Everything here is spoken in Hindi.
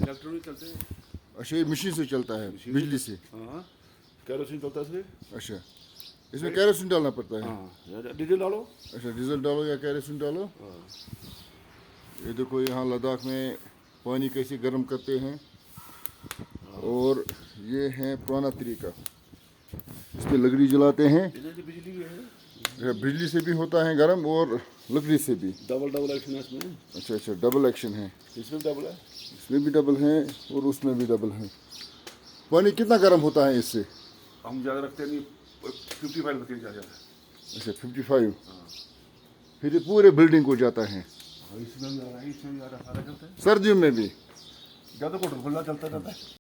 इलेक्ट्रॉनिक चलते हैं। अच्छा ये मशीन से चलता है, बिजली से। हाँ, केरोसिन चलता है इसमें। अच्छा इसमें कैरोसिन डालना पड़ता है। हाँ, डीजल डालो। अच्छा डीजल डालो या कैरोसिन डालो। हाँ, ये देखो यहाँ लद्दाख में पानी कैसे गर्म करते हैं। और ये है पुराना तरीका, इस पे लकड़ी जलाते हैं। इधर से बिजली भी है। अच्छा, बिजली से भी होता है गर्म और लकड़ी से भी। डबल एक्शन है इसमें। अच्छा अच्छा डबल एक्शन है, इसमें डबल है। इसमें भी डबल है और उसमें भी डबल है। पानी कितना गर्म होता है इससे? हम ज़्यादा रखते नहीं, 55 रखते हैं ज़्यादा। अच्छा 55। हाँ, फिर ये पूरे बिल्डिंग को जाता है, इसमें भी आ रहा है, इसमें भी आ रहा है, सारा चलता है। सर्दियों में भी। ज़्यादा कोट खुला चलता रहता है।